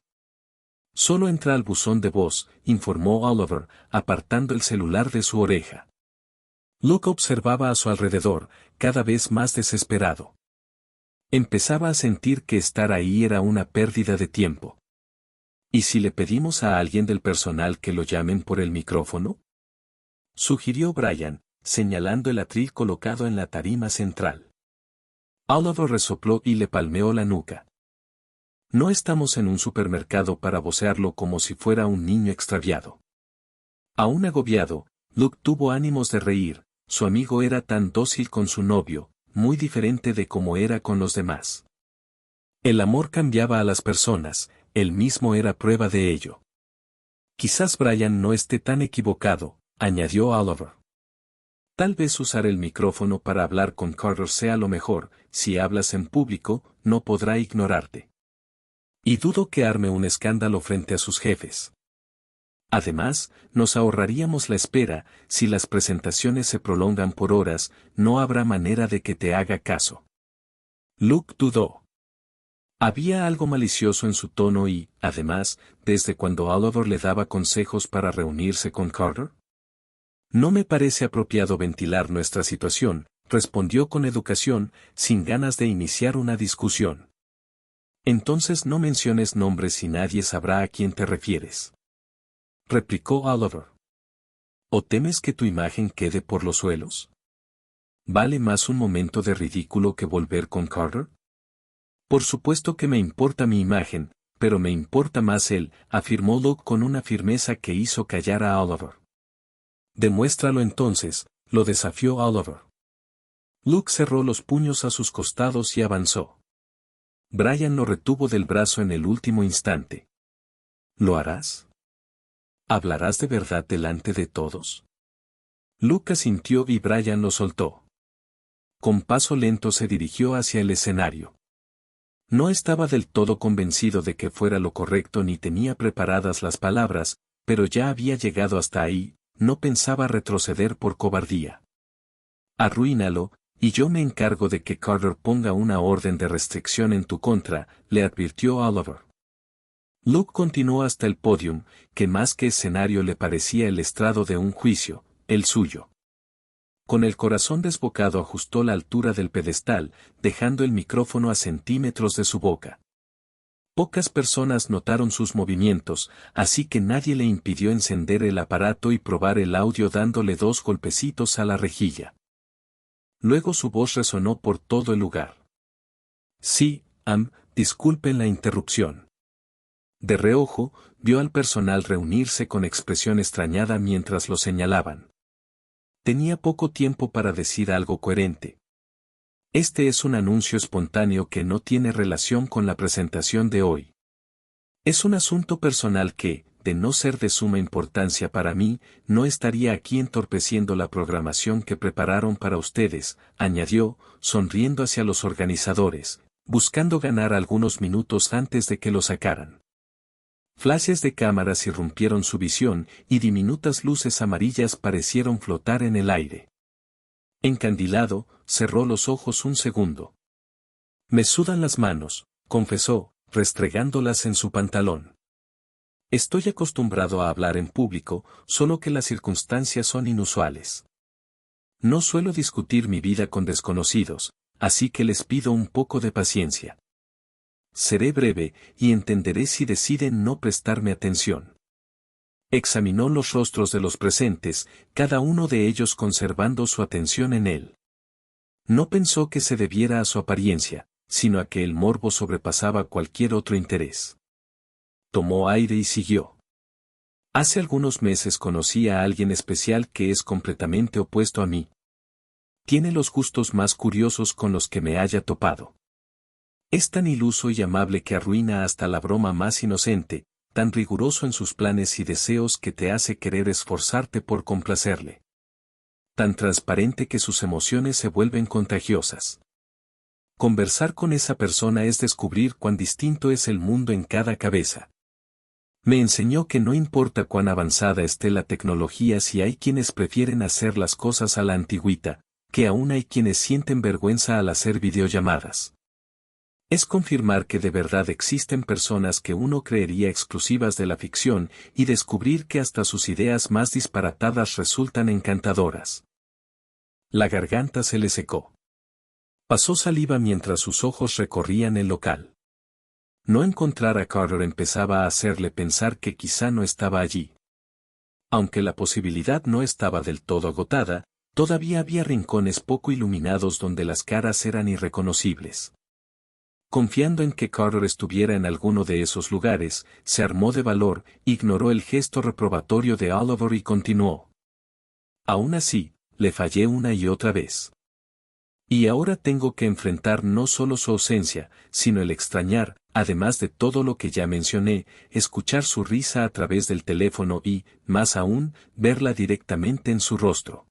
Solo entra al buzón de voz, informó Oliver, apartando el celular de su oreja. Luke observaba a su alrededor, cada vez más desesperado. Empezaba a sentir que estar ahí era una pérdida de tiempo. ¿Y si le pedimos a alguien del personal que lo llamen por el micrófono? Sugirió Brian, señalando el atril colocado en la tarima central. Oliver resopló y le palmeó la nuca. No estamos en un supermercado para vocearlo como si fuera un niño extraviado. Aún agobiado, Luke tuvo ánimos de reír, su amigo era tan dócil con su novio, muy diferente de cómo era con los demás. El amor cambiaba a las personas, él mismo era prueba de ello. Quizás Brian no esté tan equivocado, añadió Oliver. Tal vez usar el micrófono para hablar con Carter sea lo mejor, si hablas en público, no podrá ignorarte. Y dudo que arme un escándalo frente a sus jefes. Además, nos ahorraríamos la espera, si las presentaciones se prolongan por horas, no habrá manera de que te haga caso. Luke dudó. Había algo malicioso en su tono y, además, ¿desde cuando Oliver le daba consejos para reunirse con Carter? No me parece apropiado ventilar nuestra situación, respondió con educación, sin ganas de iniciar una discusión. Entonces no menciones nombres y nadie sabrá a quién te refieres. Replicó Oliver. ¿O temes que tu imagen quede por los suelos? ¿Vale más un momento de ridículo que volver con Carter? Por supuesto que me importa mi imagen, pero me importa más él, afirmó Luke con una firmeza que hizo callar a Oliver. Demuéstralo entonces, lo desafió Oliver. Luke cerró los puños a sus costados y avanzó. Brian lo retuvo del brazo en el último instante. ¿Lo harás? ¿Hablarás de verdad delante de todos? Luke asintió y Brian lo soltó. Con paso lento se dirigió hacia el escenario. No estaba del todo convencido de que fuera lo correcto ni tenía preparadas las palabras, pero ya había llegado hasta ahí, no pensaba retroceder por cobardía. Arruínalo, y yo me encargo de que Carter ponga una orden de restricción en tu contra, le advirtió Oliver. Luke continuó hasta el podium, que más que escenario le parecía el estrado de un juicio, el suyo. Con el corazón desbocado ajustó la altura del pedestal, dejando el micrófono a centímetros de su boca. Pocas personas notaron sus movimientos, así que nadie le impidió encender el aparato y probar el audio dándole 2 golpecitos a la rejilla. Luego su voz resonó por todo el lugar. Sí, disculpen la interrupción. De reojo, vio al personal reunirse con expresión extrañada mientras lo señalaban. Tenía poco tiempo para decir algo coherente. Este es un anuncio espontáneo que no tiene relación con la presentación de hoy. Es un asunto personal que, de no ser de suma importancia para mí, no estaría aquí entorpeciendo la programación que prepararon para ustedes, añadió, sonriendo hacia los organizadores, buscando ganar algunos minutos antes de que lo sacaran. Flashes de cámaras irrumpieron su visión y diminutas luces amarillas parecieron flotar en el aire. Encandilado, cerró los ojos un segundo. Me sudan las manos, confesó, restregándolas en su pantalón. Estoy acostumbrado a hablar en público, solo que las circunstancias son inusuales. No suelo discutir mi vida con desconocidos, así que les pido un poco de paciencia. Seré breve, y entenderé si deciden no prestarme atención. Examinó los rostros de los presentes, cada uno de ellos conservando su atención en él. No pensó que se debiera a su apariencia, sino a que el morbo sobrepasaba cualquier otro interés. Tomó aire y siguió. Hace algunos meses conocí a alguien especial que es completamente opuesto a mí. Tiene los gustos más curiosos con los que me haya topado. Es tan iluso y amable que arruina hasta la broma más inocente, tan riguroso en sus planes y deseos que te hace querer esforzarte por complacerle. Tan transparente que sus emociones se vuelven contagiosas. Conversar con esa persona es descubrir cuán distinto es el mundo en cada cabeza. Me enseñó que no importa cuán avanzada esté la tecnología, si hay quienes prefieren hacer las cosas a la antigüita, que aún hay quienes sienten vergüenza al hacer videollamadas. Es confirmar que de verdad existen personas que uno creería exclusivas de la ficción y descubrir que hasta sus ideas más disparatadas resultan encantadoras. La garganta se le secó. Pasó saliva mientras sus ojos recorrían el local. No encontrar a Carter empezaba a hacerle pensar que quizá no estaba allí. Aunque la posibilidad no estaba del todo agotada, todavía había rincones poco iluminados donde las caras eran irreconocibles. Confiando en que Carter estuviera en alguno de esos lugares, se armó de valor, ignoró el gesto reprobatorio de Oliver y continuó. Aún así, le fallé una y otra vez. Y ahora tengo que enfrentar no solo su ausencia, sino el extrañar, además de todo lo que ya mencioné, escuchar su risa a través del teléfono y, más aún, verla directamente en su rostro.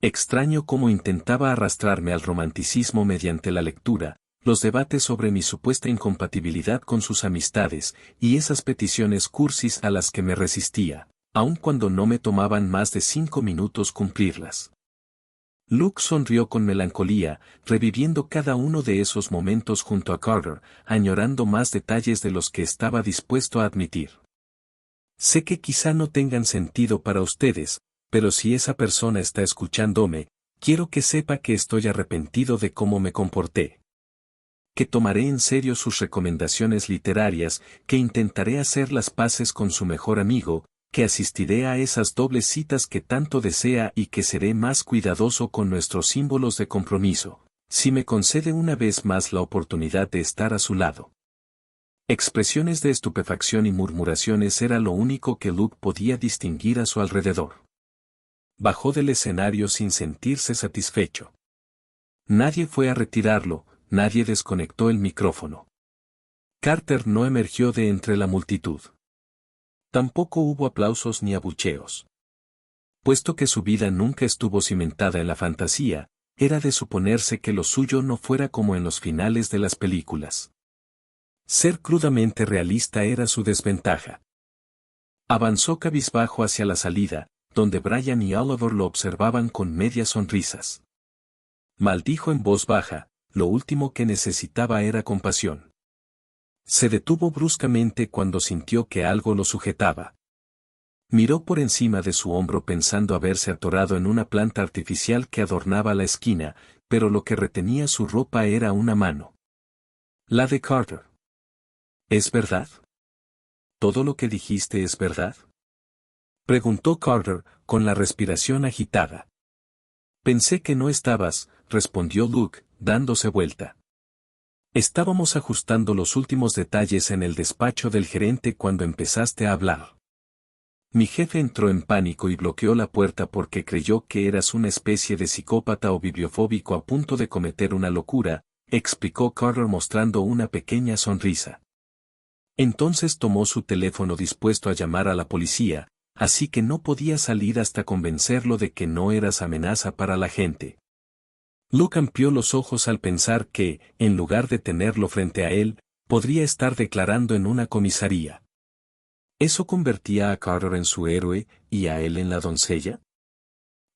Extraño cómo intentaba arrastrarme al romanticismo mediante la lectura, los debates sobre mi supuesta incompatibilidad con sus amistades, y esas peticiones cursis a las que me resistía, aun cuando no me tomaban más de 5 minutos cumplirlas. Luke sonrió con melancolía, reviviendo cada uno de esos momentos junto a Carter, añorando más detalles de los que estaba dispuesto a admitir. Sé que quizá no tengan sentido para ustedes, pero si esa persona está escuchándome, quiero que sepa que estoy arrepentido de cómo me comporté. Que tomaré en serio sus recomendaciones literarias, que intentaré hacer las paces con su mejor amigo, que asistiré a esas dobles citas que tanto desea y que seré más cuidadoso con nuestros símbolos de compromiso, si me concede una vez más la oportunidad de estar a su lado. Expresiones de estupefacción y murmuraciones era lo único que Luke podía distinguir a su alrededor. Bajó del escenario sin sentirse satisfecho. Nadie fue a retirarlo, nadie desconectó el micrófono. Carter no emergió de entre la multitud. Tampoco hubo aplausos ni abucheos. Puesto que su vida nunca estuvo cimentada en la fantasía, era de suponerse que lo suyo no fuera como en los finales de las películas. Ser crudamente realista era su desventaja. Avanzó cabizbajo hacia la salida, donde Brian y Oliver lo observaban con medias sonrisas. Maldijo en voz baja, lo último que necesitaba era compasión. Se detuvo bruscamente cuando sintió que algo lo sujetaba. Miró por encima de su hombro pensando haberse atorado en una planta artificial que adornaba la esquina, pero lo que retenía su ropa era una mano. La de Carter. ¿Es verdad? ¿Todo lo que dijiste es verdad? Preguntó Carter, con la respiración agitada. Pensé que no estabas, respondió Luke, dándose vuelta. Estábamos ajustando los últimos detalles en el despacho del gerente cuando empezaste a hablar. Mi jefe entró en pánico y bloqueó la puerta porque creyó que eras una especie de psicópata o bibliofóbico a punto de cometer una locura, explicó Carter mostrando una pequeña sonrisa. Entonces tomó su teléfono dispuesto a llamar a la policía, así que no podía salir hasta convencerlo de que no eras amenaza para la gente. Luke amplió los ojos al pensar que, en lugar de tenerlo frente a él, podría estar declarando en una comisaría. ¿Eso convertía a Carter en su héroe y a él en la doncella?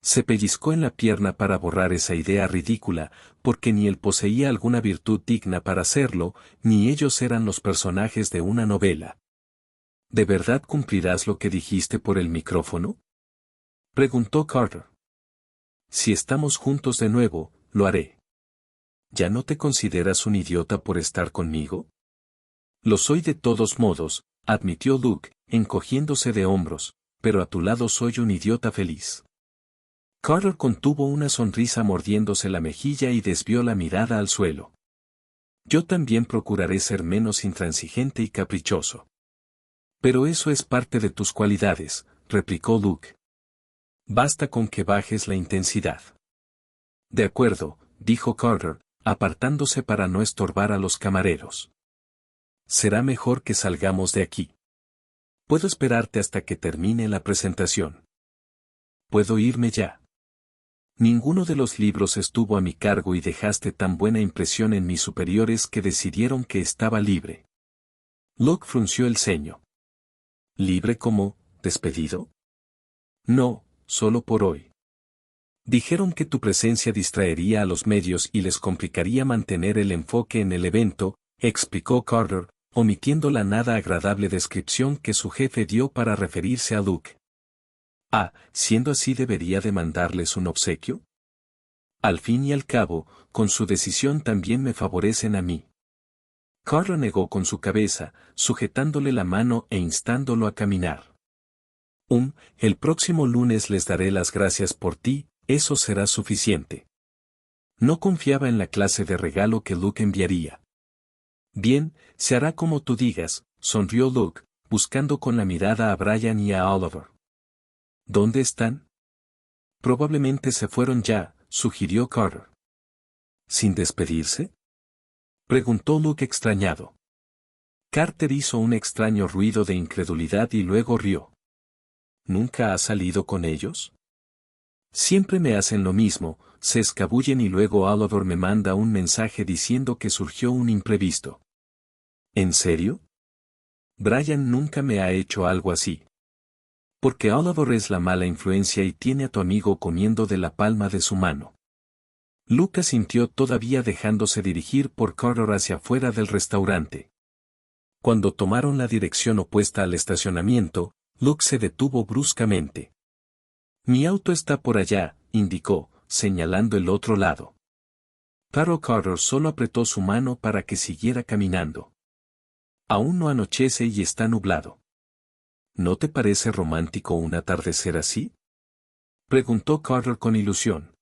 Se pellizcó en la pierna para borrar esa idea ridícula, porque ni él poseía alguna virtud digna para hacerlo, ni ellos eran los personajes de una novela. ¿De verdad cumplirás lo que dijiste por el micrófono?, preguntó Carter. Si estamos juntos de nuevo, lo haré. ¿Ya no te consideras un idiota por estar conmigo? Lo soy de todos modos, admitió Luke, encogiéndose de hombros, pero a tu lado soy un idiota feliz. Carter contuvo una sonrisa mordiéndose la mejilla y desvió la mirada al suelo. Yo también procuraré ser menos intransigente y caprichoso. Pero eso es parte de tus cualidades, replicó Luke. Basta con que bajes la intensidad. De acuerdo, dijo Carter, apartándose para no estorbar a los camareros. Será mejor que salgamos de aquí. Puedo esperarte hasta que termine la presentación. ¿Puedo irme ya? Ninguno de los libros estuvo a mi cargo y dejaste tan buena impresión en mis superiores que decidieron que estaba libre. Luke frunció el ceño. ¿Libre como, despedido? No, solo por hoy. Dijeron que tu presencia distraería a los medios y les complicaría mantener el enfoque en el evento, explicó Carter, omitiendo la nada agradable descripción que su jefe dio para referirse a Luke. Siendo así debería demandarles un obsequio. Al fin y al cabo, con su decisión también me favorecen a mí. Carter negó con su cabeza, sujetándole la mano e instándolo a caminar. El próximo lunes les daré las gracias por ti, eso será suficiente. No confiaba en la clase de regalo que Luke enviaría. Bien, se hará como tú digas, sonrió Luke, buscando con la mirada a Brian y a Oliver. ¿Dónde están? Probablemente se fueron ya, sugirió Carter. ¿Sin despedirse?, preguntó Luke extrañado. Carter hizo un extraño ruido de incredulidad y luego rió. ¿Nunca has salido con ellos? Siempre me hacen lo mismo, se escabullen y luego Oliver me manda un mensaje diciendo que surgió un imprevisto. ¿En serio? Brian nunca me ha hecho algo así. Porque Oliver es la mala influencia y tiene a tu amigo comiendo de la palma de su mano. Luke asintió todavía dejándose dirigir por Carter hacia afuera del restaurante. Cuando tomaron la dirección opuesta al estacionamiento, Luke se detuvo bruscamente. Mi auto está por allá, indicó, señalando el otro lado. Pero Carter solo apretó su mano para que siguiera caminando. Aún no anochece y está nublado. ¿No te parece romántico un atardecer así?, preguntó Carter con ilusión.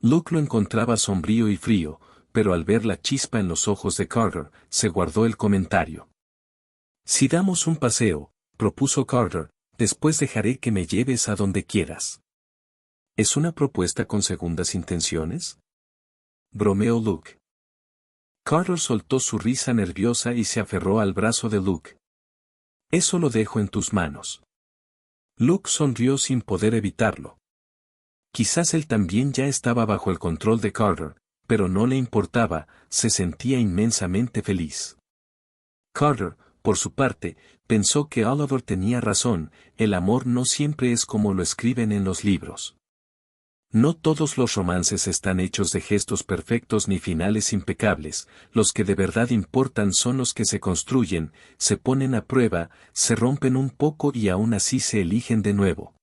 Luke lo encontraba sombrío y frío, pero al ver la chispa en los ojos de Carter, se guardó el comentario. Si damos un paseo, propuso Carter, después dejaré que me lleves a donde quieras. ¿Es una propuesta con segundas intenciones?, bromeó Luke. Carter soltó su risa nerviosa y se aferró al brazo de Luke. Eso lo dejo en tus manos. Luke sonrió sin poder evitarlo. Quizás él también ya estaba bajo el control de Carter, pero no le importaba, se sentía inmensamente feliz. Carter, por su parte, pensó que Oliver tenía razón, el amor no siempre es como lo escriben en los libros. No todos los romances están hechos de gestos perfectos ni finales impecables, los que de verdad importan son los que se construyen, se ponen a prueba, se rompen un poco y aún así se eligen de nuevo.